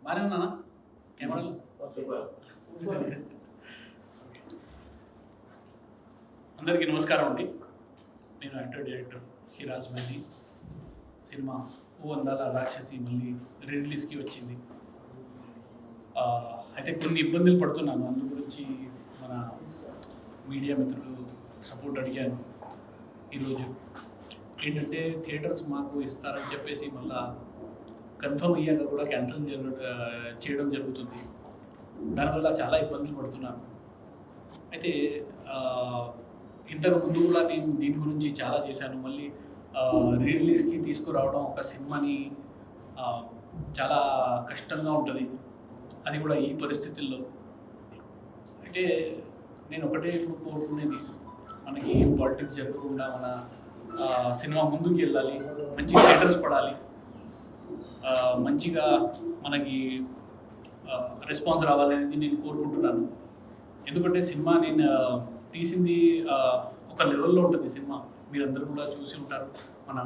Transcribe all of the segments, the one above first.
బాగానే ఉన్నానా కెమెరా? అందరికీ నమస్కారం అండి. నేను యాక్టర్ డైరెక్టర్ హిరాజ్ మహి. సినిమా ఓ అందాల రాక్షసి మళ్ళీ రిలీజ్కి వచ్చింది. అయితే కొన్ని ఇబ్బందులు పడుతున్నాను, అందు గురించి మన మీడియా మిత్రులు సపోర్ట్ అడిగాను. ఈరోజు ఏంటంటే థియేటర్స్ మాకు ఇస్తారని చెప్పేసి మళ్ళీ కన్ఫర్మ్ అయ్యాక కూడా క్యాన్సిల్ చేయడం జరుగుతుంది. దానివల్ల చాలా ఇబ్బందులు పడుతున్నాను. అయితే ఇంతకు ముందు కూడా నేను దీని గురించి చాలా చేశాను. మళ్ళీ రిలీజ్కి తీసుకురావడం ఒక సినిమాని చాలా కష్టంగా ఉంటుంది, అది కూడా ఈ పరిస్థితుల్లో. అయితే నేను ఒకటే కోరుకునేది, మనకి పాలిటిక్స్ జరగకుండా మన సినిమా ముందుకు వెళ్ళాలి, మంచి థియేటర్స్ పడాలి, మంచిగా మనకి రెస్పాన్స్ రావాలనేది నేను కోరుకుంటున్నాను. ఎందుకంటే సినిమా నేను తీసింది ఒక లెవెల్లో ఉంటుంది. సినిమా మీరందరూ కూడా చూసి ఉంటారు, మన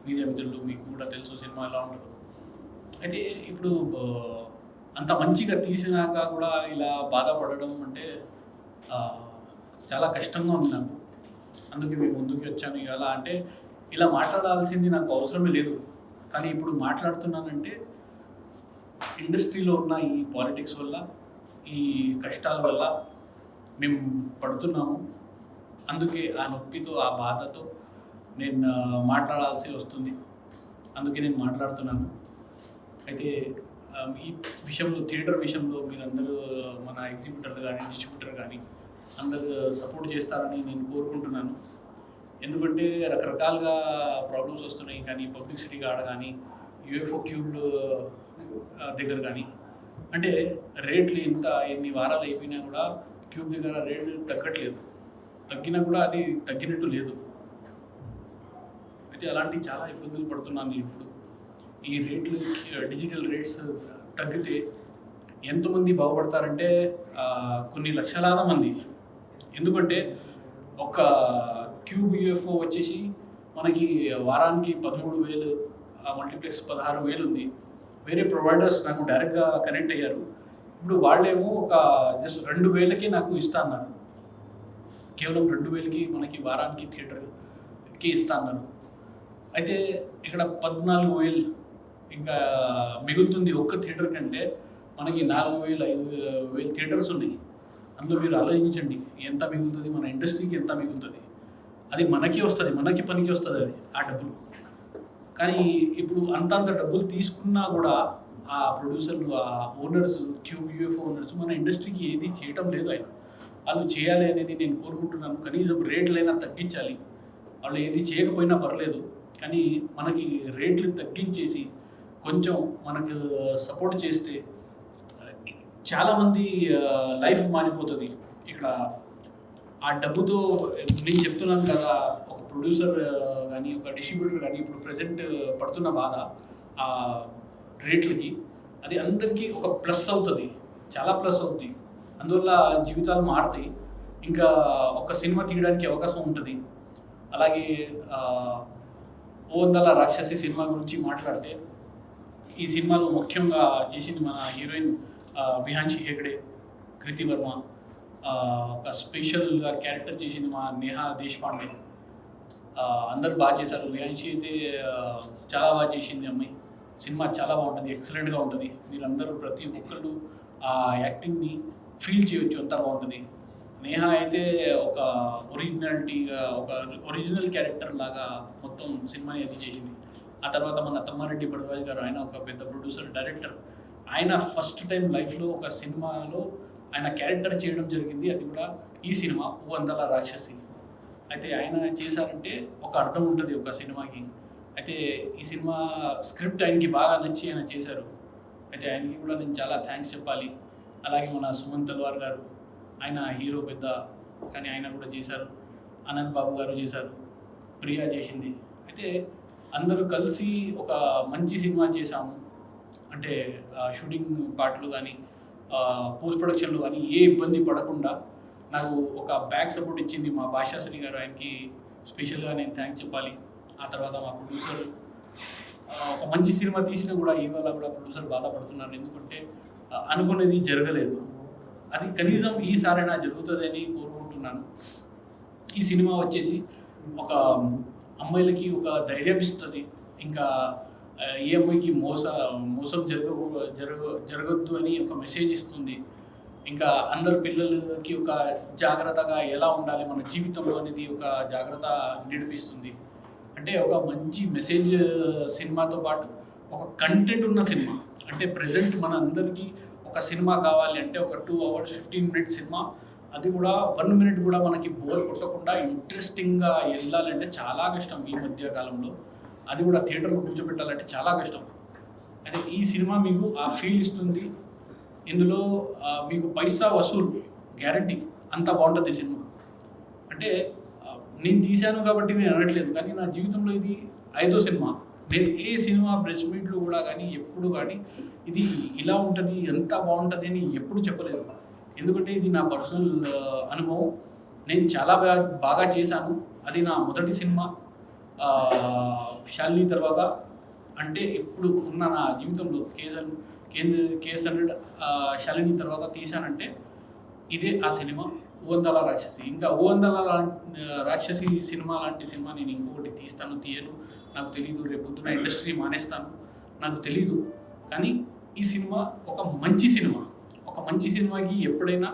మీడియా మిత్రులు, మీకు కూడా తెలుసు సినిమా ఎలా ఉంటుంది. అయితే ఇప్పుడు అంత మంచిగా తీసినాక కూడా ఇలా బాధపడడం అంటే చాలా కష్టంగా ఉంది నాకు. అందుకే మేము ముందుకు వచ్చాను. ఎలా అంటే ఇలా మాట్లాడాల్సింది నాకు అవసరమే లేదు, కానీ ఇప్పుడు మాట్లాడుతున్నానంటే ఇండస్ట్రీలో ఉన్న ఈ పాలిటిక్స్ వల్ల, ఈ కష్టాల వల్ల మేము పడుతున్నాము. అందుకే ఆ నొప్పితో, ఆ బాధతో నేను మాట్లాడాల్సి వస్తుంది. అందుకే నేను మాట్లాడుతున్నాను. అయితే ఈ విషయంలో, థియేటర్ విషయంలో మీరందరూ, మన ఎగ్జిబిటర్ కానీ డిస్ట్రిబ్యూటర్ కానీ అందరూ సపోర్ట్ చేస్తారని నేను కోరుకుంటున్నాను. ఎందుకంటే రకరకాలుగా ప్రాబ్లమ్స్ వస్తున్నాయి. కానీ పబ్లిసిటీ కాడ కానీ, యూఎఫ్ఓ క్యూబ్ దగ్గర కానీ, అంటే రేట్లు ఎన్ని వారాలు అయిపోయినా కూడా క్యూబ్ దగ్గర రేట్లు తగ్గట్లేదు. తగ్గినా కూడా అది తగ్గినట్టు లేదు. అయితే అలాంటి చాలా ఇబ్బందులు పడుతున్నాను ఇప్పుడు. ఈ రేట్లు, డిజిటల్ రేట్స్ తగ్గితే ఎంతమంది బాగుపడతారంటే కొన్ని లక్షలాద మంది. ఎందుకంటే ఒక క్యూబ్ యూఎఫ్ఓ వచ్చేసి మనకి వారానికి 13,000, మల్టీప్లెక్స్ 16,000 ఉంది. వేరే ప్రొవైడర్స్ నాకు డైరెక్ట్గా కనెక్ట్ అయ్యారు. ఇప్పుడు వాళ్ళేమో ఒక జస్ట్ 2,000కి నాకు ఇస్తా అన్నారు. కేవలం 2,000కి మనకి వారానికి థియేటర్కి ఇస్తా అన్నారు. అయితే ఇక్కడ 14,000 ఇంకా మిగులుతుంది. ఒక్క థియేటర్ కంటే మనకి 4,000, 5,000 థియేటర్స్ ఉన్నాయి. అందులో మీరు ఆలోచించండి ఎంత మిగులుతుంది, మన ఇండస్ట్రీకి ఎంత మిగులుతుంది. అది మనకి వస్తుంది, మనకి పనికి వస్తుంది అది, ఆ డబ్బులు. కానీ ఇప్పుడు అంతంత డబ్బులు తీసుకున్నా కూడా ఆ ప్రొడ్యూసర్లు, ఆ ఓనర్స్, క్యూబ్ యూఎఫ్ఓ ఓనర్స్ మన ఇండస్ట్రీకి ఏది చేయటం లేదు. వాళ్ళు చేయాలి అనేది నేను కోరుకుంటున్నాను. కనీసం రేట్లైనా తగ్గించాలి. వాళ్ళు ఏది చేయకపోయినా పర్లేదు, కానీ మనకి రేట్లు తగ్గించేసి కొంచెం మనకు సపోర్ట్ చేస్తే చాలామంది లైఫ్ మారిపోతుంది. ఇక్కడ ఆ డబ్బుతో నేను చెప్తున్నాను కదా, ఒక ప్రొడ్యూసర్ కానీ, ఒక డిస్ట్రిబ్యూటర్ కానీ ఇప్పుడు ప్రజెంట్ పడుతున్న బాధ ఆ రేట్లకి, అది అందరికీ ఒక ప్లస్ అవుతుంది, చాలా ప్లస్ అవుతుంది. అందువల్ల జీవితాలు మారుతాయి. ఇంకా ఒక సినిమా తీయడానికి అవకాశం ఉంటుంది. అలాగే ఓ అందాల రాక్షసి సినిమా గురించి మాట్లాడితే, ఈ సినిమాలో ముఖ్యంగా చేసింది మన హీరోయిన్ విహాన్షి హెగ్డే, కృతి వర్మ. ఒక స్పెషల్గా క్యారెక్టర్ చేసింది మా నేహా దేశపాండే. అందరూ బాగా చేశారు. విహాన్షి అయితే చాలా బాగా చేసింది అమ్మాయి. సినిమా చాలా బాగుంటుంది, ఎక్సలెంట్గా ఉంటుంది. మీరందరూ ప్రతి ఒక్కళ్ళు ఆ యాక్టింగ్ని ఫీల్ చేయొచ్చు, అంత బాగుంటుంది. నేహా అయితే ఒక ఒరిజినాలిటీగా, ఒక ఒరిజినల్ క్యారెక్టర్ లాగా మొత్తం సినిమాని అది చేసింది. ఆ తర్వాత మన తమ్మారెడ్డి భరద్వాజ్ గారు, ఆయన ఒక పెద్ద ప్రొడ్యూసర్, డైరెక్టర్. ఆయన ఫస్ట్ టైం లైఫ్లో ఒక సినిమాలో ఆయన క్యారెక్టర్ చేయడం జరిగింది. అది కూడా ఈ సినిమా ఓ అందాల రాక్షసి. అయితే ఆయన చేశారంటే ఒక అర్థం ఉంటుంది ఒక సినిమాకి. అయితే ఈ సినిమా స్క్రిప్ట్ ఆయనకి బాగా నచ్చి ఆయన చేశారు. అయితే ఆయనకి కూడా నేను చాలా థ్యాంక్స్ చెప్పాలి. అలాగే మన సుమన్ తల్వార్ గారు, ఆయన హీరో పెద్ద, కానీ ఆయన కూడా చేశారు. ఆనంద్ బాబు గారు చేశారు, ప్రియా చేసింది. అయితే అందరూ కలిసి ఒక మంచి సినిమా చేశాము. అంటే షూటింగ్ పార్ట్లు కానీ పోస్ట్ ప్రొడక్షన్లో కానీ ఏ ఇబ్బంది పడకుండా నాకు ఒక బ్యాక్ సపోర్ట్ ఇచ్చింది మా భాషాశ్రీ గారు. ఆయనకి స్పెషల్గా నేను థ్యాంక్స్ చెప్పాలి. ఆ తర్వాత మా ప్రొడ్యూసర్ ఒక మంచి సినిమా తీసినా కూడా ఇవాళ కూడా ప్రొడ్యూసర్ బాధపడుతున్నారు. ఎందుకంటే అనుకునేది జరగలేదు. అది కనీసం ఈసారైనా జరుగుతుందని కోరుకుంటున్నాను. ఈ సినిమా వచ్చేసి ఒక అమ్మాయిలకి ఒక ధైర్యం ఇస్తుంది. ఇంకా ఏ అమ్మాయికి మోసం జరగొద్దు అని ఒక మెసేజ్ ఇస్తుంది. ఇంకా అందరు పిల్లలకి ఒక జాగ్రత్తగా ఎలా ఉండాలి మన జీవితంలో అనేది ఒక జాగ్రత్త నేర్పిస్తుంది. అంటే ఒక మంచి మెసేజ్ సినిమాతో పాటు ఒక కంటెంట్ ఉన్న సినిమా. అంటే ప్రజెంట్ మన అందరికీ ఒక సినిమా కావాలి అంటే ఒక 2 hours 15 minutes సినిమా, అది కూడా 1 minute కూడా మనకి బోర్ కొట్టకుండా ఇంట్రెస్టింగ్గా వెళ్ళాలంటే చాలా కష్టం ఈ మధ్య కాలంలో. అది కూడా థియేటర్లో కూర్చోబెట్టాలంటే చాలా కష్టం. అయితే ఈ సినిమా మీకు ఆ ఫీల్ ఇస్తుంది. ఇందులో మీకు పైసా వసూలు గ్యారంటీ, అంత బాగుంటుంది సినిమా. అంటే నేను తీశాను కాబట్టి నేను అనట్లేదు, కానీ నా జీవితంలో ఇది 5వ సినిమా. నేను ఏ సినిమా ప్రెస్ మీట్లో కూడా కానీ ఎప్పుడు కానీ ఇది ఇలా ఉంటుంది ఎంత బాగుంటుంది అని ఎప్పుడు చెప్పలేదు. ఎందుకంటే ఇది నా పర్సనల్ అనుభవం. నేను చాలా బాగా చేశాను. అది నా మొదటి సినిమా. శాలిని తర్వాత అంటే ఇప్పుడు ఉన్న నా జీవితంలో KS100 శాలిని తర్వాత తీశానంటే ఇదే ఆ సినిమా, ఓందల రాక్షసి. ఇంకా ఓందల రాక్షసి సినిమా లాంటి సినిమా నేను ఇంకొకటి తీయను నాకు తెలీదు. రేపు పొద్దున ఇండస్ట్రీ మానేస్తాను నాకు తెలీదు. కానీ ఈ సినిమా ఒక మంచి సినిమాకి ఎప్పుడైనా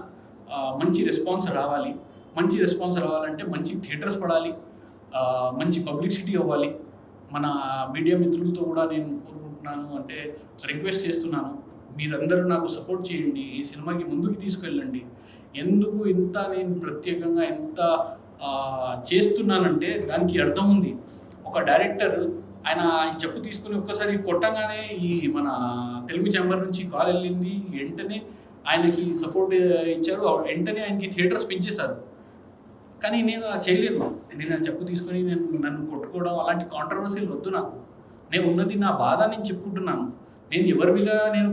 మంచి రెస్పాన్స్ రావాలి. మంచి రెస్పాన్స్ రావాలంటే మంచి థియేటర్స్ పడాలి, మంచి పబ్లిసిటీ అవ్వాలి. మన మీడియా మిత్రులతో కూడా నేను కోరుకుంటున్నాను, అంటే రిక్వెస్ట్ చేస్తున్నాను, మీరందరూ నాకు సపోర్ట్ చేయండి, ఈ సినిమాకి ముందుకు తీసుకెళ్ళండి. ఎందుకు ఇంత నేను ప్రత్యేకంగా ఎంత చేస్తున్నానంటే దానికి అర్థం ఉంది. ఒక డైరెక్టర్ ఆయన చెప్పు తీసుకుని ఒక్కసారి కొట్టంగానే ఈ మన తెలుగు ఛాంబర్ నుంచి కాల్ వెళ్ళింది, వెంటనే ఆయనకి సపోర్ట్ ఇచ్చారు, వెంటనే ఆయనకి థియేటర్స్ పెంచేశారు. కానీ నేను అలా చేయలేను. నేను చెప్పు తీసుకొని నన్ను కొట్టుకోవడం అలాంటి కాంట్రవర్సీలు వద్దు నాకు. నేను ఉన్నది నా బాధ నేను చెప్పుకుంటున్నాను. నేను ఎవరివిగా నేను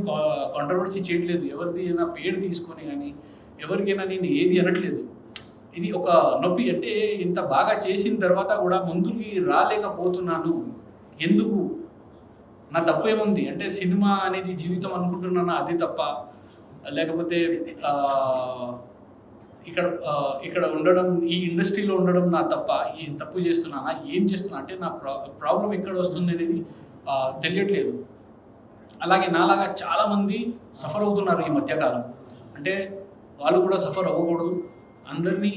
కాంట్రవర్సీ చేయట్లేదు. ఎవరిది నా పేరు తీసుకొని కానీ ఎవరికైనా నేను ఏది అనట్లేదు. ఇది ఒక నొప్పి. అంటే ఇంత బాగా చేసిన తర్వాత కూడా ముందుకి రాలేకపోతున్నాను. ఎందుకు? నా తప్పు ఏముంది? అంటే సినిమా అనేది జీవితం అనుకుంటున్నానా, అది తప్ప? లేకపోతే ఇక్కడ ఉండడం, ఈ ఇండస్ట్రీలో ఉండడం నా తప్ప? ఏం తప్పు చేస్తున్నానా, ఏం చేస్తున్నా? అంటే నా ప్రాబ్లం ఎక్కడ వస్తుంది అనేది తెలియట్లేదు. అలాగే నాలాగా చాలామంది సఫర్ అవుతున్నారు ఈ మధ్యకాలం. అంటే వాళ్ళు కూడా సఫర్ అవ్వకూడదు, అందరినీ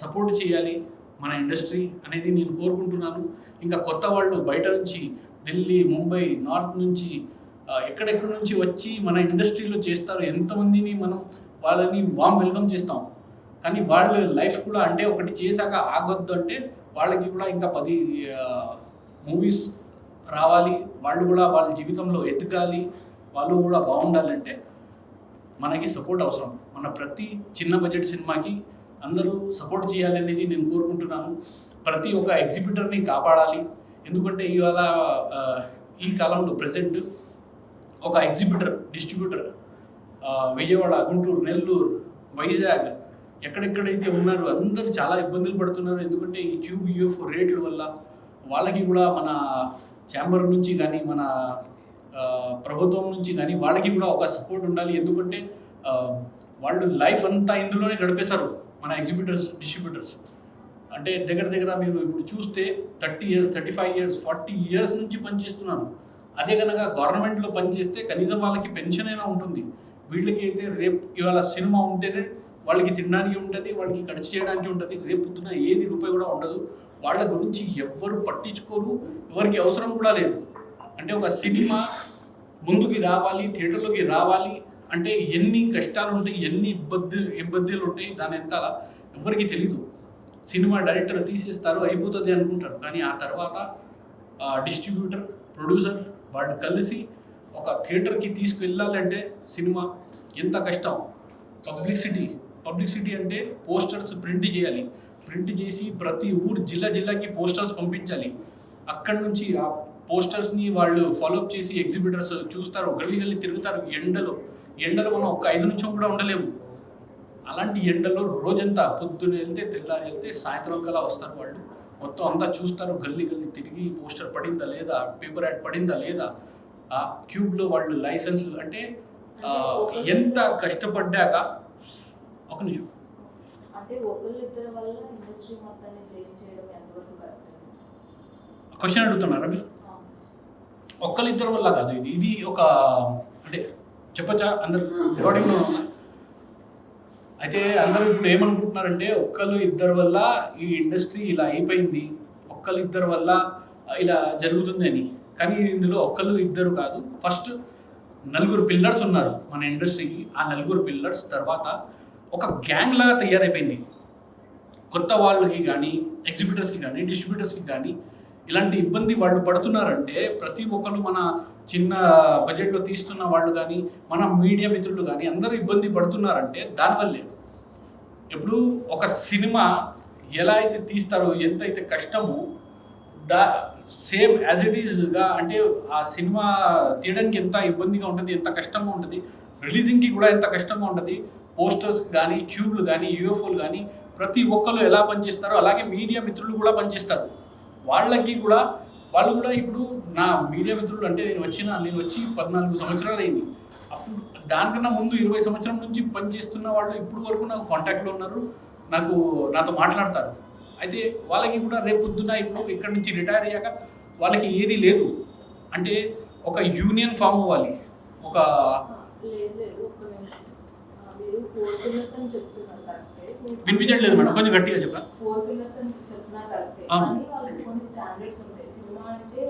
సపోర్ట్ చేయాలి మన ఇండస్ట్రీ అనేది నేను కోరుకుంటున్నాను. ఇంకా కొత్త వాళ్ళు బయట నుంచి ఢిల్లీ, ముంబై, నార్త్ నుంచి ఎక్కడెక్కడి నుంచి వచ్చి మన ఇండస్ట్రీలో చేస్తారు. ఎంతమందిని మనం వాళ్ళని వామ్ వెల్కమ్ చేస్తాం. కానీ వాళ్ళ లైఫ్ కూడా అంటే ఒకటి చేశాక ఆగొద్దు. అంటే వాళ్ళకి కూడా ఇంకా 10 మూవీస్ రావాలి, వాళ్ళు కూడా వాళ్ళ జీవితంలో ఎదగాలి, వాళ్ళు కూడా బాగుండాలంటే మనకి సపోర్ట్ అవసరం. మన ప్రతి చిన్న బడ్జెట్ సినిమాకి అందరూ సపోర్ట్ చేయాలి అనేది నేను కోరుకుంటున్నాను. ప్రతి ఒక్క ఎగ్జిబిటర్ని కాపాడాలి. ఎందుకంటే ఇవాళ ఈ కాలంలో ప్రజెంట్ ఒక డిస్ట్రిబ్యూటర్ విజయవాడ, గుంటూరు, నెల్లూరు, వైజాగ్ ఎక్కడెక్కడైతే ఉన్నారో అందరూ చాలా ఇబ్బందులు పడుతున్నారు. ఎందుకంటే ఈ QBF రేట్ల వల్ల వాళ్ళకి కూడా మన ఛాంబర్ నుంచి కానీ మన ప్రభుత్వం నుంచి కానీ వాళ్ళకి కూడా ఒక సపోర్ట్ ఉండాలి. ఎందుకంటే వాళ్ళు లైఫ్ అంతా ఇందులోనే గడిపేశారు మన డిస్ట్రిబ్యూటర్స్. అంటే దగ్గర మీరు ఇప్పుడు చూస్తే 30 years, 35 years, 40 years నుంచి పనిచేస్తున్నారు. అదే కనుక గవర్నమెంట్లో పనిచేస్తే కనీసం వాళ్ళకి పెన్షన్ అయినా ఉంటుంది. వీళ్ళకి అయితే రేపు ఇవాళ సినిమా ఉంటేనే వాళ్ళకి తినడానికి ఉంటుంది, వాళ్ళకి ఖర్చు చేయడానికి ఉంటుంది. రేపు పొద్దున ఏది రూపాయి కూడా ఉండదు. వాళ్ళ గురించి ఎవ్వరు పట్టించుకోరు, ఎవరికి అవసరం కూడా లేదు. అంటే ఒక సినిమా ముందుకి రావాలి, థియేటర్లోకి రావాలి అంటే ఎన్ని కష్టాలు ఉంటాయి, ఎన్ని ఇబ్బందులు ఉంటాయి దాని వెనకాల ఎవరికి తెలీదు. సినిమా డైరెక్టర్ తీసేస్తారు అయిపోతుంది అనుకుంటారు, కానీ ఆ తర్వాత డిస్ట్రిబ్యూటర్ ప్రొడ్యూసర్ వాళ్ళు కలిసి ఒక థియేటర్కి తీసుకువెళ్ళాలంటే సినిమా ఎంత కష్టం. పబ్లిసిటీ అంటే పోస్టర్స్ ప్రింట్ చేయాలి, ప్రింట్ చేసి ప్రతి ఊరు జిల్లాకి పోస్టర్స్ పంపించాలి. అక్కడి నుంచి ఆ పోస్టర్స్ని వాళ్ళు ఫాలోఅప్ చేసి ఎగ్జిబిటర్స్ చూస్తారు, గల్లీ తిరుగుతారు. ఎండలో మనం ఒక 5 నిమిషం కూడా ఉండలేము. అలాంటి ఎండలో రోజంతా పొద్దున్న వెళ్తే తెల్లారి వెళ్తే సాయంత్రం కల్లా వస్తారు వాళ్ళు, మొత్తం అంతా చూస్తారు. గల్లీ తిరిగి పోస్టర్ పడిందా లేదా, పేపర్ యాడ్ పడిందా లేదా, ఆ క్యూబ్లో వాళ్ళు లైసెన్స్ అంటే ఎంత కష్టపడ్డాక. ఒక నిమిషం, అంటే ఒకళ్ళిద్దరి వల్ల ఇండస్ట్రీ మొత్తాన్ని ఫ్లేమ్ చేయడం ఎంతవరకు కరెక్ట్? క్వశ్చన్ అడుగుతున్నారా మీరు? ఒక్కళ్ళిద్దరి వల్ల కాదు, ఇది ఒక అంటే చెప్పచ్చా అందరు రికార్డింగ్లో ఉన్నా. అయితే అందరూ ఇప్పుడు ఏమనుకుంటున్నారంటే ఒక్కళ్ళు ఇద్దరు వల్ల ఈ ఇండస్ట్రీ ఇలా అయిపోయింది, ఒక్కళ్ళు ఇద్దరు వల్ల ఇలా జరుగుతుంది అని. కానీ ఇందులో ఒక్కళ్ళు ఇద్దరు కాదు, ఫస్ట్ 4 పిల్లర్స్ ఉన్నారు మన ఇండస్ట్రీకి. ఆ 4 పిల్లర్స్ తర్వాత ఒక గ్యాంగ్ లాగా తయారైపోయింది. కొత్త వాళ్ళకి కానీ ఎగ్జిబిటర్స్కి కానీ డిస్ట్రిబ్యూటర్స్కి కానీ ఇలాంటి ఇబ్బంది వాళ్ళు పడుతున్నారంటే ప్రతి ఒక్కరు మన చిన్న బడ్జెట్లో తీస్తున్న వాళ్ళు కానీ మన మీడియా మిత్రులు కానీ అందరూ ఇబ్బంది పడుతున్నారంటే దానివల్లే. ఇప్పుడు ఒక సినిమా ఎలా అయితే తీస్తారో, ఎంత అయితే కష్టమో సేమ్ యాజ్ ఇట్ ఈజ్గా అంటే ఆ సినిమా తీయడానికి ఎంత ఇబ్బందిగా ఉంటుంది, ఎంత కష్టంగా ఉంటుంది, రిలీజింగ్కి కూడా ఎంత కష్టంగా ఉంటుంది. పోస్టర్స్ కానీ ట్యూబ్లు కానీ యూఎఫ్ఓలు కానీ ప్రతి ఒక్కరు ఎలా పనిచేస్తారో అలాగే మీడియా మిత్రులు కూడా పనిచేస్తారు. వాళ్ళు కూడా ఇప్పుడు నా మీడియా మిత్రులు అంటే నేను వచ్చి 14 సంవత్సరాలు అయింది. అప్పుడు దానికన్నా ముందు 20 సంవత్సరం నుంచి పనిచేస్తున్న వాళ్ళు ఇప్పుడు వరకు నాకు కాంటాక్ట్లో ఉన్నారు, నాతో మాట్లాడతారు. అయితే వాళ్ళకి కూడా రేపు పొద్దున ఇప్పుడు ఇక్కడ నుంచి రిటైర్ అయ్యాక వాళ్ళకి ఏది లేదు అంటే ఒక యూనియన్ ఫామ్ అవ్వాలి. ఒక వినిపించట్లేదు మేడం, కొంచెం గట్టిగా చెప్పాలి. 4 పిల్లర్స్ అని చెప్తున్నా కరెక్టే, కానీ వాళ్ళకి కొన్ని స్టాండర్డ్స్ ఉంటాయి. సినిమా అంటే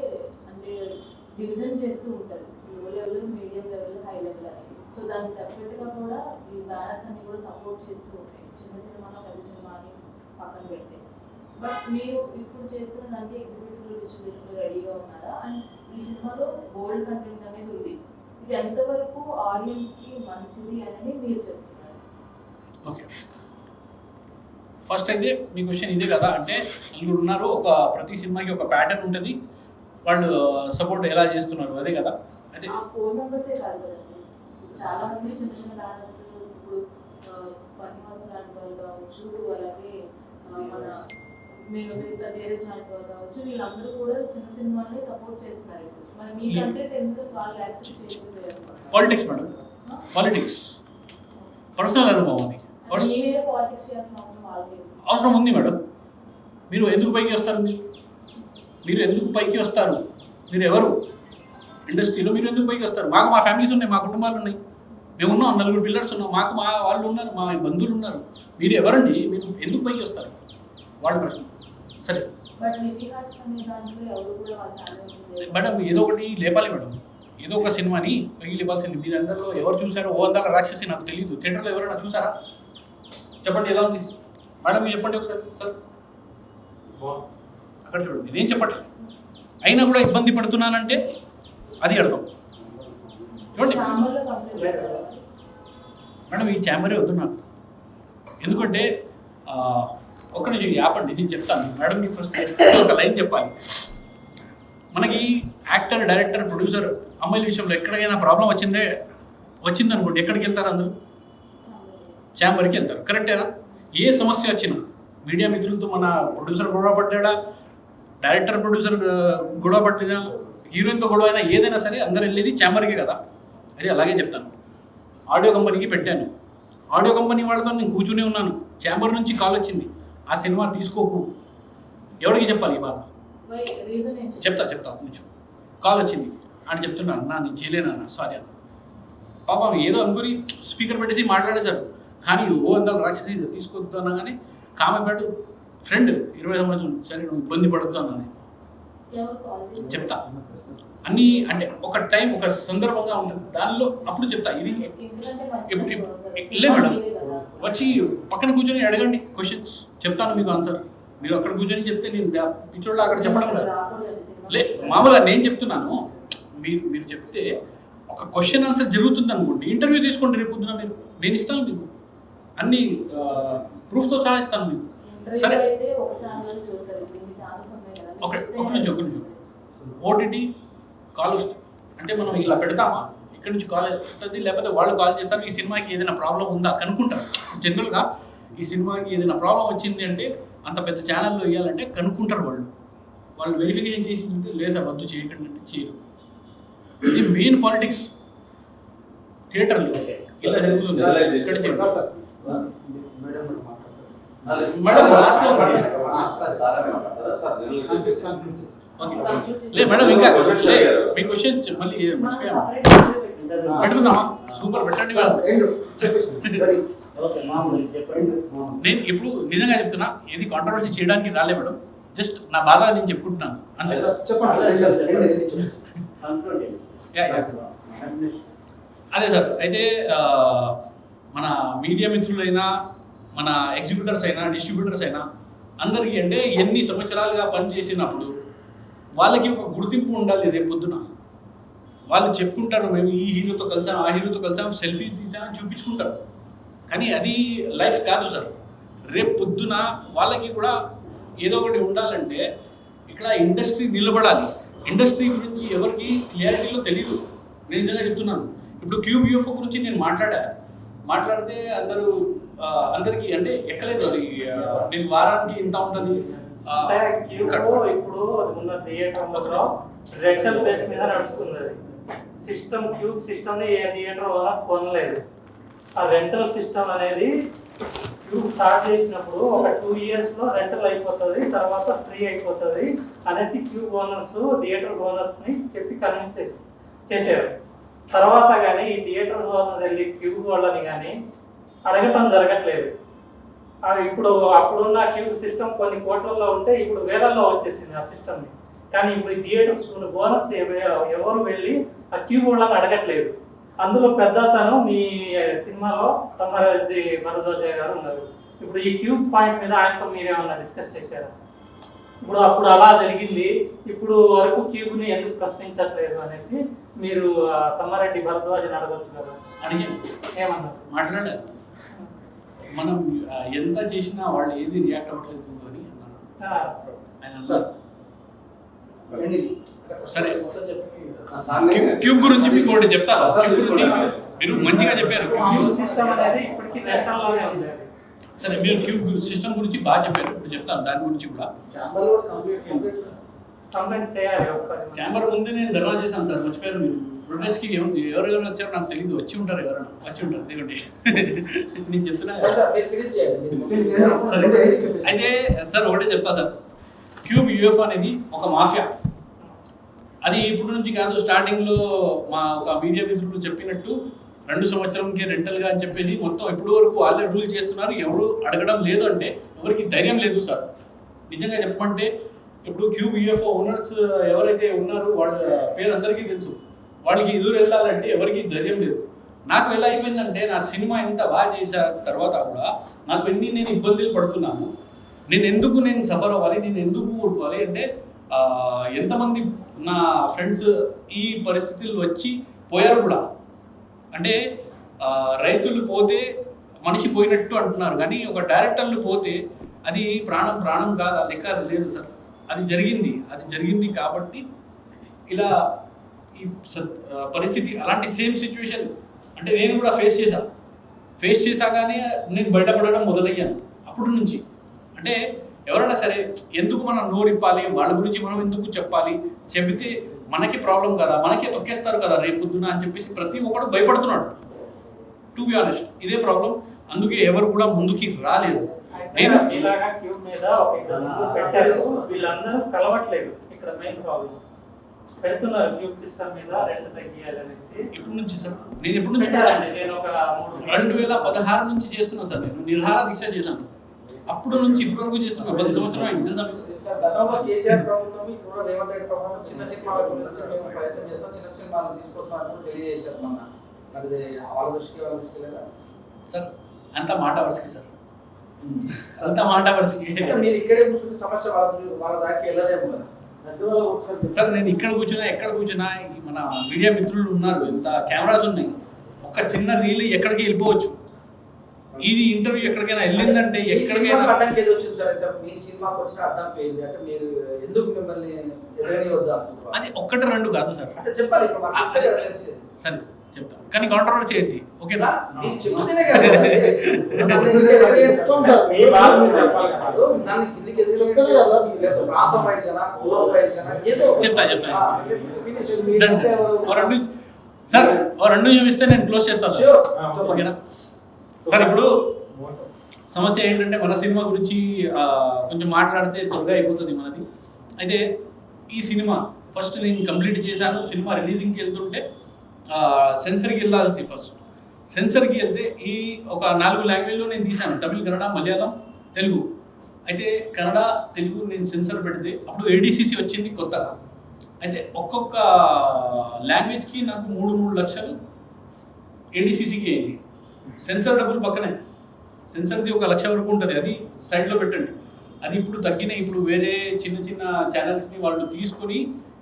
డివిజన్ చేస్తూ ఉంటారు, లో level, medium level, high level అని. సో దానికి తగ్గట్టుగా కూడా ఈ బ్యానర్స్ అన్ని కూడా సపోర్ట్ చేస్తూ ఉంటాయి, చిన్న సినిమాలో పెద్ద సినిమాని పక్కన పెడితే. బట్ మీరు ఇప్పుడు చేస్తున్న దానికి ఎగ్జిక్యూటివ్ డిస్ట్రిబ్యూటర్ రెడీగా ఉన్నారా? అండ్ ఈ సినిమాలో గోల్డ్ కంటెంట్ అనేది ఉంది, ఇది ఎంతవరకు ఆడియన్స్కి మంచిది అనేది మీరు చెప్తున్నారు? ఓకే, ఫస్ట్ అయితే మీ క్వశ్చన్ ఇదే కదా, అంటే నలుగురు ఉన్నారు, ఒక ప్రతి సినిమాకి ఒక ప్యాటర్న్ ఉంటుంది, వాళ్ళు సపోర్ట్ ఎలా చేస్తున్నారు అదే కదా. అయితే 4 మెంబర్సే కాదు కదండి, చాలా మంది చిన్న చిన్న బ్యానర్స్, ఇప్పుడు పనివాస్ లాంటి వాళ్ళు కావచ్చు, అలాగే మన మీరు ధీరజ్ లాంటి వాళ్ళు కావచ్చు, వీళ్ళందరూ కూడా చిన్న సినిమాని సపోర్ట్ చేస్తున్నారు. మరి మీ కంటెంట్ ఎందుకు వాళ్ళు యాక్సెప్ట్ చేయలేదు? పాలిటిక్స్ మేడం, పాలిటిక్స్ పర్సనల్ అనుభవం అది. అవసరం ఉంది మేడం. మీరు ఎందుకు పైకి వస్తారు? మీరు ఎందుకు పైకి వస్తారు? మీరు ఎవరు ఇండస్ట్రీలో? మీరు ఎందుకు పైకి వస్తారు? మాకు మా ఫ్యామిలీస్ ఉన్నాయి, మా కుటుంబాలు ఉన్నాయి, మేము ఉన్నాం, 4 పిల్లర్స్ ఉన్నాం, మాకు మా వాళ్ళు ఉన్నారు, మా బంధువులు ఉన్నారు. మీరు ఎవరండి? మీరు ఎందుకు పైకి వస్తారు? వాళ్ళ ప్రశ్న. సరే మేడం, ఏదో ఒకటి లేపాలి మేడం, ఏదో ఒక సినిమాని పైకి లేపాల్సింది. మీరందరిలో ఎవరు చూసారో ఓ అందాల రాక్షసి నాకు తెలియదు, థియేటర్లో ఎవరైనా చూసారా? చెప్పండి ఎలా ఉంది మేడం, మీరు చెప్పండి ఒకసారి. సార్ అక్కడ చూడండి, నేను చెప్పట్లేదు, అయినా కూడా ఇబ్బంది పడుతున్నానంటే అది అర్థం. చూడండి మేడం, ఈ ఛాంబరే వద్దు నాకు, ఎందుకంటే ఒక్క నిమిషం యాపండి, నేను చెప్తాను మేడం. మీకు ఫస్ట్ ఒక లైన్ చెప్పాలి. మనకి యాక్టర్, డైరెక్టర్, ప్రొడ్యూసర్, అమ్మాయిల విషయంలో ఎక్కడికైనా ప్రాబ్లం వచ్చిందనుకోండి, ఎక్కడికి వెళ్తారు? అందరూ ఛాంబర్కి వెళ్తారు, కరెక్టేనా? ఏ సమస్య వచ్చినా మీడియా మిత్రులతో మన ప్రొడ్యూసర్ గొడవ పడ్డా, డైరెక్టర్ ప్రొడ్యూసర్ గొడవ పట్టినా, హీరోయిన్తో గొడవ అయినా, ఏదైనా సరే అందరు వెళ్ళేది ఛాంబర్కే కదా. అది అలాగే చెప్తాను. ఆడియో కంపెనీకి పెట్టాను, ఆడియో కంపెనీ వాళ్ళతో నేను కూర్చునే ఉన్నాను, ఛాంబర్ నుంచి కాల్ వచ్చింది, ఆ సినిమా తీసుకోకు. ఎవరికి చెప్పాలి ఈ బాధ? చెప్తా కొంచెం. కాల్ వచ్చింది అని చెప్తున్నాను, అన్నా నేను చేయలేనన్నా, సారీ అన్న. పాపం ఏదో అనుకుని స్పీకర్ పెట్టేసి మాట్లాడేశాడు, కానీ ఓ అందాలు రాక్షసి తీసుకోవద్దు అన్నా కానీ కామెపేట ఫ్రెండ్ 20 సంవత్సరం, సరే నువ్వు ఇబ్బంది పడద్దు అన్నాను. చెప్తా అన్నీ, అంటే ఒక టైం ఒక సందర్భంగా ఉంటుంది, దానిలో అప్పుడు చెప్తా. ఇది లే మేడం, వచ్చి పక్కన కూర్చొని అడగండి క్వశ్చన్స్, చెప్తాను మీకు ఆన్సర్. మీరు అక్కడ కూర్చొని చెప్తే నేను పిచ్చోళ్ళు అక్కడ చెప్పడం కాదు. లే మామూలుగా నేను చెప్తున్నాను, మీరు చెప్తే ఒక క్వశ్చన్ ఆన్సర్ జరుగుతుంది అనుకోండి, ఇంటర్వ్యూ తీసుకోండి రేపు పొద్దున. నేను ఇస్తాను మీకు అన్ని ప్రూఫ్తో సహా ఇస్తాను మీకు. సరే ఒక నిమిషం ఓటీటీ కాల్ వస్తుంది అంటే మనం ఇలా పెడతామా, ఇక్కడ నుంచి కాల్ వస్తుంది, లేకపోతే వాళ్ళు కాల్ చేస్తారు, ఈ సినిమాకి ఏదైనా ప్రాబ్లం ఉందా కనుక్కుంటారు. జనరల్గా ఈ సినిమాకి ఏదైనా ప్రాబ్లం వచ్చింది అంటే అంత పెద్ద ఛానల్లో వేయాలంటే కనుక్కుంటారు వాళ్ళు వెరిఫికేషన్ చేసి ఉంటే లేదు సార్ వద్దు చేయకండి అంటే చేయరు. ఇది మెయిన్ పాలిటిక్స్ థియేటర్లో ఇలా జరుగుతుంది. మేడం లేదు మేడం, ఇంకా మీ క్వశ్చన్ మళ్ళీ పెట్టుకుందామా? సూపర్ పెట్టండి మేడం. నేను ఇప్పుడు నిజంగా చెప్తున్నా, ఏది కాంట్రవర్సీ చేయడానికి రాలే మేడం, జస్ట్ నా బాధ నేను చెప్పుకుంటున్నాను అంతే. అదే సార్, అయితే మన మీడియా మిత్రులైనా మన ఎగ్జిక్యూటర్స్ అయినా డిస్ట్రిబ్యూటర్స్ అయినా అందరికీ అంటే ఎన్ని సంవత్సరాలుగా పనిచేసినప్పుడు వాళ్ళకి ఒక గుర్తింపు ఉండాలి. రేపు పొద్దున వాళ్ళు చెప్పుకుంటారు మేము ఈ హీరోతో కలిసాం, ఆ హీరోతో కలిసాం, సెల్ఫీ తీసామని చూపించుకుంటారు. కానీ అది లైఫ్ కాదు సార్. రేపు పొద్దున వాళ్ళకి కూడా ఏదో ఒకటి ఉండాలంటే ఇక్కడ ఇండస్ట్రీ నిలబడాలి. ఇండస్ట్రీ గురించి ఎవరికి క్లియారిటీలో తెలియదు. నేను నిజంగా చెప్తున్నాను. ఇప్పుడు క్యూబ్ యూఎఫ్ఓ గురించి నేను మాట్లాడితే అందరికీ అంటే ఎక్కలేదు. అది నేను వారానికి ఇంత ఉంటుంది. ఇప్పుడు ఉన్న థియేటర్లో రెంటల్ బేస్ మీద నడుస్తుంది. సిస్టమ్ క్యూబ్ సిస్టమ్ ని ఏ థియేటర్ వల్ల కొనలేదు. ఆ రెంటల్ సిస్టమ్ అనేది క్యూబ్ స్టార్ట్ చేసినప్పుడు ఒక 2 years లో రెంటల్ అయిపోతుంది, తర్వాత ఫ్రీ అయిపోతుంది అనేసి క్యూబ్ ఓనర్స్ థియేటర్ ఓనర్స్ ని చెప్పి కన్విన్స్ చేశారు. తర్వాత కానీ ఈ థియేటర్ ఓనర్ వెళ్ళి క్యూబ్ వాళ్ళని కానీ అడగటం జరగట్లేదు. ఇప్పుడు అప్పుడున్న క్యూబ్ సిస్టమ్ కొన్ని కోట్లలో ఉంటే ఇప్పుడు వేలల్లో వచ్చేసింది ఆ సిస్టమ్ని. కానీ ఇప్పుడు ఈ థియేటర్స్ బోనస్ ఎవరు వెళ్ళి ఆ క్యూబ్ వాళ్ళని అడగట్లేదు. అందులో పెద్దతనం మీ సినిమాలో తమ్మరెడ్డి భరద్వాజయ్య గారు ఉన్నారు. ఇప్పుడు ఈ క్యూబ్ పాయింట్ మీద ఆయనతో మీరేమన్నా డిస్కస్ చేశారా? అప్పుడు అలా జరిగింది, ఇప్పుడు వరకు క్యూబ్ని ఎందుకు ప్రశ్నించట్లేదు అనేసి మీరు తమ్మారెడ్డి భరద్వాజని అడగొచ్చు కదా. అడిగాను, ఏమన్నారు? మాట్లాడారు. మనం ఎంత చేసినా వాళ్ళు ఏది రియాక్ట్ అవ్వట్లేదు అని అన్నారు. సరే, క్యూబ్ గురించి మీకు ఒకటి చెప్తాను. మీరు మంచిగా చెప్పారు. సరే, మీరు క్యూబ్ సిస్టమ్ గురించి బాగా చెప్పారు. ఇప్పుడు చెప్తాను దాని గురించి కూడా. ఛాంబర్ ముందు నేను ధర్నా చేశాను సార్, మర్చిపోయారు మీరు. ప్రొటెస్ట్కి ఎవరెవరు వచ్చారో నాకు తెలియదు. వచ్చి ఉంటారు, ఎవరైనా వచ్చి ఉంటారు. ఎందుకంటే నేను చెప్తున్నా. అయితే సార్ ఒకటే చెప్తా సార్, క్యూబ్ యూఎఫ్ అనేది ఒక మాఫియా. అది ఇప్పుడు నుంచి కాదు, స్టార్టింగ్లో మా ఒక మీడియా మిత్రులు చెప్పినట్టు 2 సంవత్సరంకి రెంటల్గా అని చెప్పేసి మొత్తం ఇప్పుడు వరకు వాళ్ళే రూల్ చేస్తున్నారు. ఎవరు అడగడం లేదు అంటే ఎవరికి ధైర్యం లేదు సార్. నిజంగా చెప్పమంటే ఇప్పుడు క్యూబ్ యూఎఫ్ఓ ఓనర్స్ ఎవరైతే ఉన్నారో వాళ్ళ పేరు అందరికీ తెలుసు. వాళ్ళకి ఎదురు వెళ్ళాలంటే ఎవరికి ధైర్యం లేదు. నాకు ఎలా అయిపోయిందంటే, నా సినిమా ఎంత బాగా చేసిన తర్వాత కూడా నాకు నేను ఇబ్బందులు పడుతున్నాను. నేను సఫర్ అవ్వాలి, నేను ఎందుకు ఊరుకోవాలి అంటే ఎంతమంది నా ఫ్రెండ్స్ ఈ పరిస్థితులు వచ్చి పోయారు కూడా. అంటే రైతులు పోతే మనిషి పోయినట్టు అంటున్నారు, కానీ ఒక డైరెక్టర్లు పోతే అది ప్రాణం కాదు, లెక్క లేదు సార్. అది జరిగింది కాబట్టి ఇలా ఈ పరిస్థితి, అలాంటి సేమ్ సిచ్యువేషన్ అంటే నేను కూడా ఫేస్ చేశాగానే నేను బయటపడడం మొదలయ్యాను. అప్పటి నుంచి అంటే ఎవరైనా సరే ఎందుకు మనం నోరిప్పాలి, వాళ్ళ గురించి మనం ఎందుకు చెప్పాలి, చెబితే మనకి ప్రాబ్లం కదా, మనకే తొక్కేస్తారు కదా రేపొద్దున అని చెప్పేసి ప్రతి ఒక్కడు భయపడుతున్నాడు. టు బి ఆనెస్ట్ ఇదే ప్రాబ్లం. అందుకే ఎవరు కూడా ముందుకి రాలేదు. నేను ఇలాగా క్యూబ్ మీద వీళ్ళందరూ కలవట్లేదు. ఇక్కడ మెయిన్ ప్రాబ్లం పెడుతున్నారు క్యూబ్ సిస్టమ్ మీద రెంట్ తగ్గియాలనేసి. ఇప్పుడు నుంచి సార్, నేను ఎప్పుడు నుంచి 2016 నుంచి చేస్తున్నా సార్. నేను నిరాహార దీక్ష చేశాను. అప్పుడు నుంచి ఇప్పటి వరకు చేస్తున్నా. 10 సంవత్సరం అయింది. గతంలో కేసీఆర్ ప్రభుత్వం ఇప్పుడు రేవంత్ రెడ్డి ప్రభుత్వం చిన్న సినిమాల గురించి మేము ప్రయత్నం చేస్తాం, చిన్న సినిమాలను తీసుకొస్తామని తెలియజేశారు. మొన్న మరి వాళ్ళ దృష్టికి తీసుకెళ్ళారా? సార్ అంత మాట వరుసకి సార్, అంత మాట వరుసకి. మీరు ఇక్కడే కూర్చుంటే సమస్య వాళ్ళ దాకా వెళ్ళలేము కదా. సార్ నేను ఇక్కడ కూర్చున్నా ఎక్కడ కూర్చున్నా మన మీడియా మిత్రులు ఉన్నారు, ఇంత కెమెరాస్ ఉన్నాయి, ఒక చిన్న రీల్ ఎక్కడికి వెళ్ళిపోవచ్చు. ఇది ఇంటర్వ్యూ ఎక్కడికైనా వెళ్ళిందంటే ఎక్కడికైనా అడ్డంకి ఏది వచ్చింది సార్? అయితే మీ సినిమాకి వచ్చిన అడ్డంకి ఏంటి అంటే మీరు ఎందుకు మిమ్మల్ని ఎదురనివద్దా? అది ఒక్కటి రెండు కాదు సార్, అంటే చెప్పాలి ఇప్పుడు మాకు అంతే కదా తెలిసేది. సరే చెప్తా, కానీ కాంట్రవర్సీ అయ్యింది. ఓకేనా? నేను చెప్తేనే కదా నన్ను కిందికి ఎదురు ప్రాంతం వైజ్ గానా, కులం వైజ్ గానా ఏదో చెప్తా సార్, రెండు చూపిస్తే నేను క్లోజ్ చేస్తాను. ఓకేనా సార్? ఇప్పుడు సమస్య ఏంటంటే మన సినిమా గురించి కొంచెం మాట్లాడితే త్వరగా అయిపోతుంది మనది. అయితే ఈ సినిమా ఫస్ట్ నేను కంప్లీట్ చేశాను. సినిమా రిలీజింగ్కి వెళ్తుంటే సెన్సర్కి వెళ్ళాల్సి, ఫస్ట్ సెన్సర్కి వెళ్తే ఈ ఒక 4 లాంగ్వేజ్లో నేను తీశాను, తమిళ్, కన్నడ, మలయాళం, తెలుగు. అయితే కన్నడ, తెలుగు నేను సెన్సర్ పెడితే అప్పుడు ఏడీసీసీ వచ్చింది కొత్తగా. అయితే ఒక్కొక్క లాంగ్వేజ్కి నాకు 3 లక్షలు ఏడీసీసీకి అయింది. సెన్సర్ డబ్బులు పక్కనే, సెన్సర్ది 1 లక్ష వరకు ఉంటుంది, అది సైడ్లో పెట్టండి. అది ఇప్పుడు తగ్గినాయి. ఇప్పుడు వేరే చిన్న చిన్న ఛానల్స్ని వాళ్ళు తీసుకొని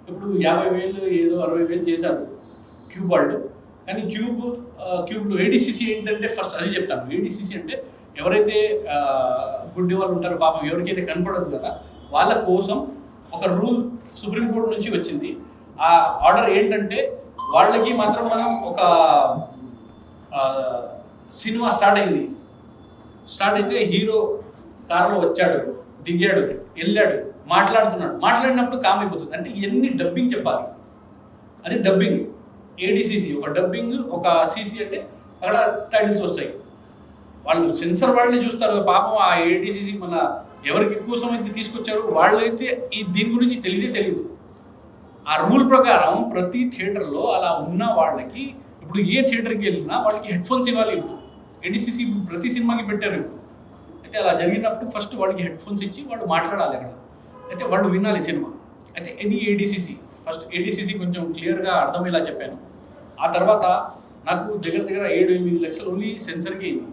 ఇప్పుడు 50,000 ఏదో 60,000 చేశారు క్యూబ్ వాళ్ళు. కానీ క్యూబ్లో ఏడీసీసీ ఏంటంటే ఫస్ట్ అది చెప్తాను. ఏడీసీసీ అంటే ఎవరైతే గుడ్డి వాళ్ళు ఉంటారో, పాపం ఎవరికైతే కనపడదు కదా, వాళ్ళ కోసం ఒక రూల్ సుప్రీంకోర్టు నుంచి వచ్చింది. ఆ ఆర్డర్ ఏంటంటే వాళ్ళకి మాత్రం మనం ఒక సినిమా స్టార్ట్ అయితే హీరో కారులో వచ్చాడు, దిగాడు, వెళ్ళాడు, మాట్లాడినప్పుడు కామ్ అయిపోతుంది. అంటే ఎన్ని డబ్బింగ్ చెప్పాలి, అది డబ్బింగ్. ఏడీసీసీ ఒక డబ్బింగ్, ఒక సీసీ అంటే అక్కడ టైటిల్స్ వస్తాయి. వాళ్ళు సెన్సర్ వాళ్ళని చూస్తారు పాపం. ఆ ఏడీసీసీ మన ఎవరికి ఎక్కువ సమయం తీసుకొచ్చారు వాళ్ళైతే దీని గురించి తెలియదు. ఆ రూల్ ప్రకారం ప్రతి థియేటర్లో అలా ఉన్న వాళ్ళకి ఇప్పుడు ఏ థియేటర్కి వెళ్ళినా వాళ్ళకి హెడ్ ఫోన్స్ ఇవ్వాలి. ఇప్పుడు ఏడీసీసీ ఇప్పుడు ప్రతి సినిమాకి పెట్టారు. అయితే అలా జరిగినప్పుడు ఫస్ట్ వాళ్ళకి హెడ్ ఫోన్స్ ఇచ్చి వాళ్ళు మాట్లాడాలి అక్కడ. అయితే వాళ్ళు వినాలి సినిమా. అయితే ఇది ఏడీసీసీ. ఫస్ట్ ఏడీసీసీ కొంచెం క్లియర్గా అర్థమయ్యేలా చెప్పాను. ఆ తర్వాత నాకు దగ్గర 7-8 లక్షలు ఓన్లీ సెన్సర్కి అయింది.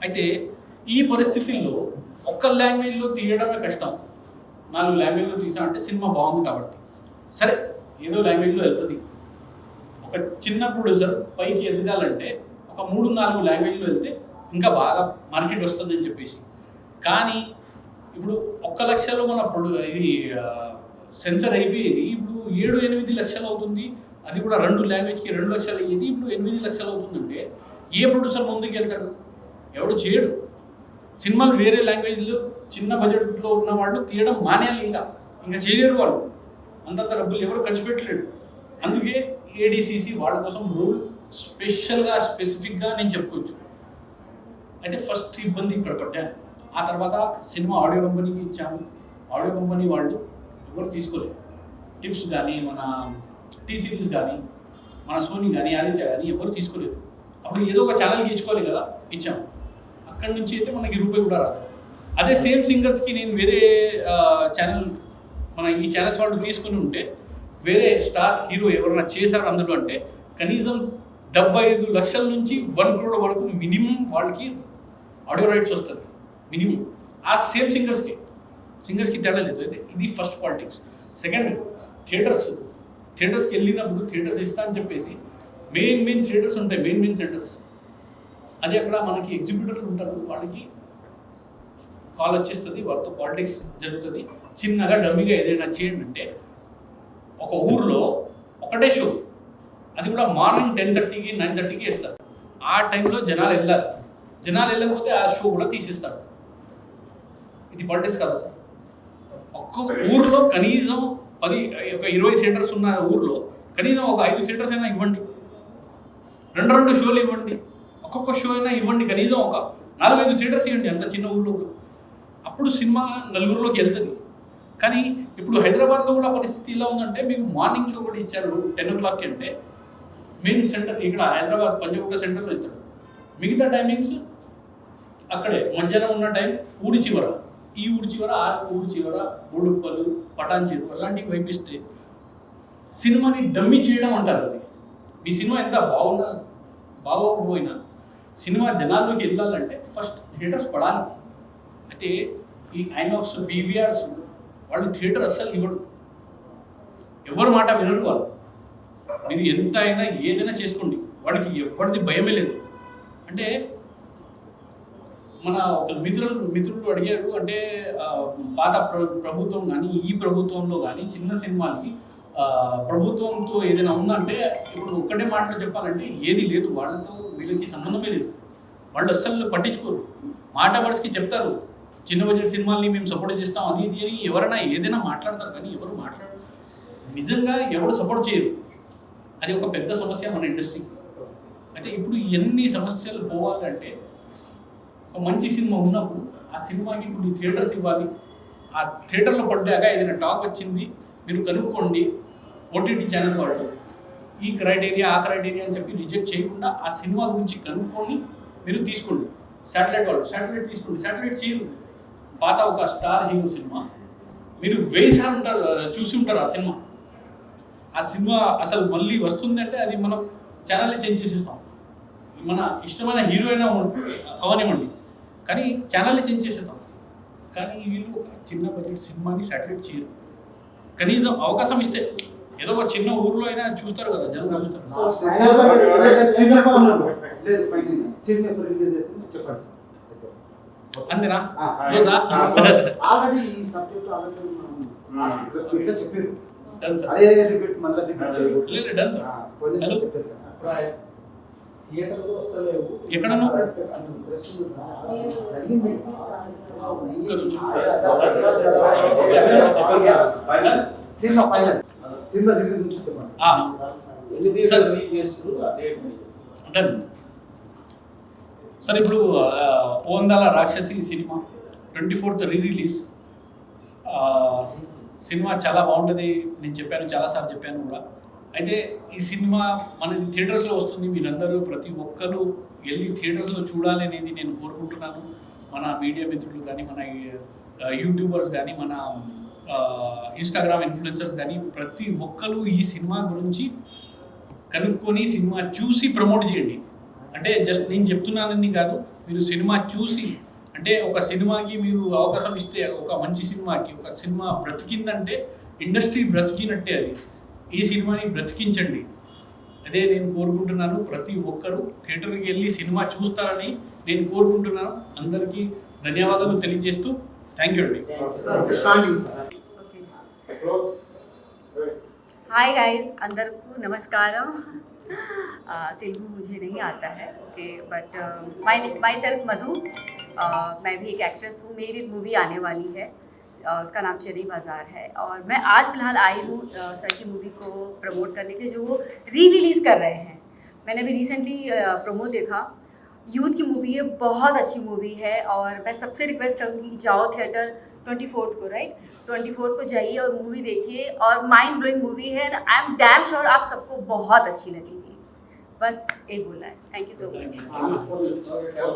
అయితే ఈ పరిస్థితుల్లో ఒక్క లాంగ్వేజ్లో తీయడమే కష్టం. 4 లాంగ్వేజ్లో తీసా అంటే సినిమా బాగుంది కాబట్టి సరే ఏదో లాంగ్వేజ్లో వెళ్తుంది. ఒక చిన్న ప్రొడ్యూసర్ పైకి ఎదగాలంటే ఒక 3-4 లాంగ్వేజ్లో వెళ్తే ఇంకా బాగా మార్కెట్ వస్తుందని చెప్పేసి. కానీ ఇప్పుడు 1 లక్షలో మన ఇది సెన్సర్ అయిపోయేది ఇప్పుడు 7-8 లక్షలు అవుతుంది. అది కూడా 2 లాంగ్వేజ్కి 2 లక్షలు అయ్యేది ఇప్పుడు 8 లక్షలు అవుతుందంటే ఏ ప్రొడ్యూసర్ ముందుకు వెళ్తాడు? ఎవడు చేయడు. సినిమాలు వేరే లాంగ్వేజ్లో చిన్న బడ్జెట్లో ఉన్న వాళ్ళు తీయడం మానేయాలి. ఇంకా చేయలేరు వాళ్ళు. అంతంత డబ్బులు ఎవరు ఖర్చు పెట్టలేడు. అందుకే ఏడీసీసీ వాళ్ళ కోసం రూల్ స్పెసిఫిక్గా నేను చెప్పుకోవచ్చు. అయితే ఫస్ట్ ఇబ్బంది ఇక్కడ పడ్డాను. ఆ తర్వాత సినిమా ఆడియో కంపెనీకి ఇచ్చాము. ఆడియో కంపెనీ వాళ్ళు ఎవరు తీసుకోలేదు. టిప్స్ కానీ, మన టీ సిరీస్ కానీ, మన సోనీ కానీ, ఆదిత్య కానీ ఎవరు తీసుకోలేదు. అప్పుడు ఏదో ఒక ఛానల్కి ఇచ్చుకోవాలి కదా, ఇచ్చాము. అక్కడి నుంచి అయితే మనకి రూపాయి కూడా రాదు. అదే సేమ్ సింగర్స్కి నేను వేరే ఛానల్, మన ఈ ఛానల్స్ వాళ్ళు తీసుకుని ఉంటే వేరే స్టార్ హీరో ఎవరైనా చేశారు అందులో అంటే కనీసం 75 లక్షల నుంచి 1 crore వరకు మినిమం వాళ్ళకి ఆడియో రైట్స్ వస్తుంది మినిమం. ఆ సేమ్ సింగర్స్కి తేడా లేదు. అయితే ఇది ఫస్ట్ పాలిటిక్స్. సెకండ్ థియేటర్స్కి వెళ్ళినప్పుడు థియేటర్స్ ఇస్తా అని చెప్పేసి మెయిన్ థియేటర్స్ ఉంటాయి, మెయిన్ సెంటర్స్. అది అక్కడ మనకి ఎగ్జిబ్యూటర్లు ఉంటారు, వాళ్ళకి కాల్ వచ్చేస్తుంది, వాళ్ళతో పాలిటిక్స్ జరుగుతుంది. చిన్నగా డమ్మిగా ఏదైనా చేయండి అంటే ఒక ఊర్లో ఒకటే షో, అది కూడా మార్నింగ్ 10:30కి 9:30కి వేస్తారు. ఆ టైంలో జనాలు వెళ్ళకపోతే ఆ షో కూడా తీసేస్తారు. ఇది పాలిటిక్స్ కదా సార్? ఒక్కొక్క ఊర్లో కనీసం 20 థియేటర్స్ ఉన్న ఊర్లో కనీసం ఒక 5 థియేటర్స్ అయినా ఇవ్వండి, 2 షోలు ఇవ్వండి, ఒక్కొక్క షో అయినా ఇవ్వండి, కనీసం ఒక 4-5 థియేటర్స్ ఇవ్వండి అంత చిన్న ఊర్లో. అప్పుడు సినిమా నలుగురిలోకి వెళ్తుంది. కానీ ఇప్పుడు హైదరాబాద్లో కూడా పరిస్థితి ఇలా ఉందంటే మీకు మార్నింగ్ షో కూడా ఇచ్చారు 10 o'clock అంటే మెయిన్ సెంటర్ ఇక్కడ హైదరాబాద్ పంజగుట్ట సెంటర్లో ఇస్తాడు. మిగతా టైమింగ్స్ అక్కడే మధ్యాహ్నం ఉన్న టైం ఊరి చివర, ఈ ఊరి చివర, ఆ ఊరి చివర, బోడుప్పలు, పటాన్ చెరువు అలాంటివి వైపిస్తే సినిమాని డమ్మి చేయడం అంటారు. అది మీ సినిమా ఎంత బాగుపోయినా సినిమా జనాల్లోకి వెళ్ళాలంటే ఫస్ట్ థియేటర్స్ పడాలి. అయితే ఈ ఐనాక్స్ పీవీఆర్స్ వాళ్ళు థియేటర్ అస్సలు ఇవ్వడు, ఎవరు మాట వినరు వాళ్ళు. మీరు ఎంత అయినా ఏదైనా చేసుకోండి, వాడికి ఎవరిది భయమే లేదు. అంటే మన ఒక మిత్రులు అడిగారు, అంటే పాత ప్రభుత్వం కానీ ఈ ప్రభుత్వంలో కానీ చిన్న సినిమాలకి ప్రభుత్వంతో ఏదైనా ఉందంటే ఇప్పుడు ఒక్కటే మాటలో చెప్పాలంటే ఏది లేదు, వాళ్ళతో వీళ్ళకి సంబంధమే లేదు. వాళ్ళు అస్సలు పట్టించుకోరు. మాట వరుసకి చెప్తారు చిన్న బడ్జెట్ సినిమాల్ని మేము సపోర్ట్ చేస్తాం అది ఇది అని ఎవరైనా ఏదైనా మాట్లాడతారు, కానీ ఎవరు నిజంగా ఎవరు సపోర్ట్ చేయరు. అది ఒక పెద్ద సమస్య మన ఇండస్ట్రీకి. అయితే ఇప్పుడు ఎన్ని సమస్యలు పోవాలంటే ఒక మంచి సినిమా ఉన్నప్పుడు ఆ సినిమాకి ఇప్పుడు ఈ థియేటర్స్ ఇవ్వాలి. ఆ థియేటర్లో పడ్డాక ఏదైనా టాక్ వచ్చింది మీరు కనుక్కోండి. ఓటీటీ ఛానల్స్ వాళ్ళు ఈ క్రైటీరియా ఆ క్రైటీరియా అని చెప్పి రిజెక్ట్ చేయకుండా ఆ సినిమా గురించి కనుక్కొని మీరు తీసుకోండి. శాటిలైట్ వాళ్ళు శాటిలైట్ తీసుకోండి, శాటిలైట్ చేయరు. పాత ఒక స్టార్ హీరో సినిమా మీరు 1000 సార్లు చూసి ఉంటారు. ఆ సినిమా అసలు మళ్ళీ వస్తుందంటే అది మనం ఛానల్ని చేంజ్ చేసేస్తాం. మన ఇష్టమైన హీరో అయినా అవనివ్వండి, కానీ ఛానల్ని చేంజ్ చేసేస్తాం. కానీ వీళ్ళు ఒక చిన్న బడ్జెట్ సినిమాని శాటిలైట్ చేయరు. కనీసం అవకాశం ఇస్తే ఏదో ఒక చిన్న ఊర్లో అయినా చూస్తారు కదా, జనం చూస్తారు. అంతేనా? ఆల్రెడీ ఈ సబ్జెక్ట్ చెప్పారు. అదే రిపీట్ మళ్ళీ రిపీట్ చేయకూడదు. థియేటర్లో వస్తలేవు. ఎక్కడను సినిమా ఫైనల్ సినిమా రివ్యూ నుంచి చెప్పండి. సార్ ఇప్పుడు ఓందాల రాక్షసి సినిమా 24th రీ-రిలీజ్. సినిమా చాలా బాగుంటుంది, నేను చెప్పాను, చాలాసార్లు చెప్పాను కూడా. అయితే ఈ సినిమా మనది థియేటర్స్లో వస్తుంది. మీరందరూ ప్రతి ఒక్కరు వెళ్ళి థియేటర్స్లో చూడాలి అనేది నేను కోరుకుంటున్నాను. మన మీడియా మిత్రులు కానీ, మన యూట్యూబర్స్ కానీ, మన ఇన్స్టాగ్రామ్ ఇన్ఫ్లుయెన్సర్స్ కానీ ప్రతి ఒక్కరు ఈ సినిమా గురించి కనుక్కొని సినిమా చూసి ప్రమోట్ చేయండి. అంటే జస్ట్ నేను చెప్తున్నానని కాదు, మీరు సినిమా చూసి, అంటే ఒక సినిమాకి మీరు అవకాశం ఇస్తే, ఒక మంచి సినిమాకి ఒక సినిమా బ్రతికిందంటే ఇండస్ట్రీ బ్రతికినట్టే. అది ఈ సినిమాని బ్రతికించండి, అదే నేను కోరుకుంటున్నాను. ప్రతి ఒక్కరూ థియేటర్కి వెళ్ళి సినిమా చూస్తారని నేను కోరుకుంటున్నాను. అందరికీ ధన్యవాదాలు తెలియజేస్తూ థ్యాంక్ యూ అండి. हाय गाइस, अंदर को नमस्कारम. तेलुगु मुझे नहीं आता है, ओके, बट माई सेल्फ मधु. मैं भी एक एक्ट्रेस हूँ. मेरी भी एक मूवी आने वाली है, उसका नाम चेन्नई बाज़ार है. और मैं आज फ़िलहाल आई हूँ सर की मूवी को प्रमोट करने के लिए, जो वो री-रिलीज़ कर रहे हैं. मैंने अभी रिसेंटली प्रोमो देखा. यूथ की मूवी है, बहुत अच्छी मूवी है. और मैं सबसे रिक्वेस्ट करूँगी कि जाओ थिएटर 24th को, राइट, 24th को जाइए और मूवी देखिए. और माइंड ब्लोइंग मूवी है. आई एम डैम श्योर आप सबको बहुत अच्छी लगेगी. बस ये बोलना है. Thank you so much.